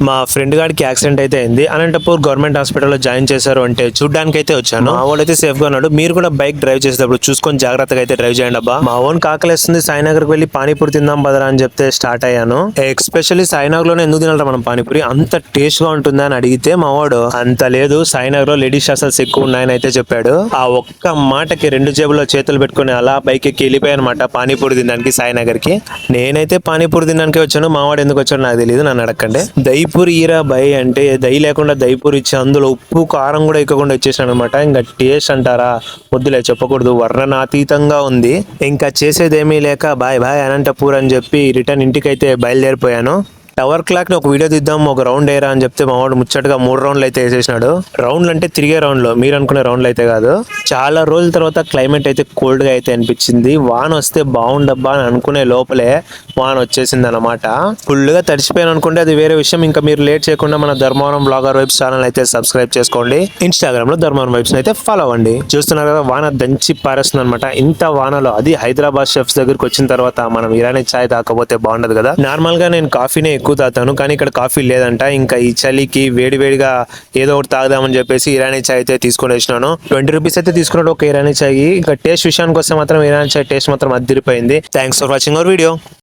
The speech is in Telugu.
మా ఫ్రెండ్ గాడికి యాక్సిడెంట్ అయితే అయింది. అనంతపూర్ గవర్నమెంట్ హాస్పిటల్లో జాయిన్ చేశారు అంటే చూడ్డానికి అయితే వచ్చాను. మా వాడైతే సేఫ్ గా ఉన్నాడు. మీరు కూడా బైక్ డ్రైవ్ చేసేటప్పుడు చూసుకొని జాగ్రత్తగా అయితే డ్రైవ్ చేయండి అబ్బా. మా ఓన్ కాకలేస్తుంది, సాయినగర్ కి వెళ్ళి పానీపూరి తిందాం బదరా అని చెప్తే స్టార్ట్ అయ్యాను. ఎస్పెషల్లీ సాయినగర్ లోనే ఎందుకు తినాలి మనం పానీపూరి, అంత టేస్ట్ గా ఉంటుందా అని అడిగితే మా వాడు అంత లేదు, సాయినగర్ లో లేడీస్ హాస్టల్స్ ఎక్కువ ఉన్నాయని అయితే చెప్పాడు. ఆ ఒక్క మాటకి రెండు జేబుల్లో చేతులు పెట్టుకుని అలా బైక్ ఎక్కి వెళ్ళిపోయానమాట పానీపూరి తినడానికి సాయినగర్ కి. నేనైతే పానీపూరి తినడానికి వచ్చాను, మా వాడు ఎందుకు వచ్చాడు నాకు తెలియదు, నన్ను అడగండి. దైపూరి ఈరా బై అంటే దై లేకుండా దైపూరి ఇచ్చి అందులో ఉప్పు కారం కూడా ఎక్కకుండా ఇచ్చేసాను అనమాట. ఇంకా టేస్ట్ అంటారా వద్దులే చెప్పకూడదు, వర్ణనాతీతంగా ఉంది. ఇంకా చేసేదేమీ లేక బాయ్ బాయ్ అనంతపూర్ అని చెప్పి రిటర్న్ ఇంటికైతే బయలుదేరిపోయాను. టవర్ క్లాక్ ని ఒక వీడియో తీద్దాం, ఒక రౌండ్ వేయరా అని చెప్తే మా వాడు ముచ్చటగా 3 రౌండ్లు అయితే వేసేసినాడు. రౌండ్లు అంటే తిరిగే రౌండ్లు, మీరు అనుకునే రౌండ్లు అయితే కాదు. చాలా రోజుల తర్వాత క్లైమేట్ అయితే కోల్డ్ గా అయితే అనిపించింది. వాన వస్తే బాగుండబ్బా అని అనుకునే లోపలే వాన వచ్చేసింది అనమాట. ఫుల్ గా తడిచిపోయాను అనుకుంటే అది వేరే విషయం. ఇంకా మీరు లేట్ చేయకుండా మన ధర్మవరం బ్లాగర్ వైబ్స్ ఛానల్ అయితే సబ్స్క్రైబ్ చేసుకోండి. ఇన్స్టాగ్రామ్ లో ధర్మవరం వైబ్స్ అయితే ఫాలో అవ్వండి. చూస్తున్నారు కదా వాన దంచి పారేస్తుంది అనమాట. ఇంత వానలో అది హైదరాబాద్ షెఫ్స్ దగ్గరికి వచ్చిన తర్వాత మనం ఇరానీ చాయ్ తాకపోతే బాగుండదు కదా. నార్మల్ గా నేను కాఫీనే ఎక్కువ తాగుతాను, కానీ ఇక్కడ కాఫీ లేదంట. ఇంకా ఈ చలికి వేడివేడిగా ఏదో ఒకటి తాగుదామని చెప్పేసి ఇరానీ చాయ్ అయితే తీసుకొని వచ్చినాను. 20 రూపీస్ అయితే తీసుకున్నాడు ఒక ఇరానీ చాయ్. ఇంకా టేస్ట్ విషయానికి వస్తే మాత్రం ఇరానీ చాయ్ టేస్ట్ మాత్రం అదిరిపోయింది. Thanks for watching our video.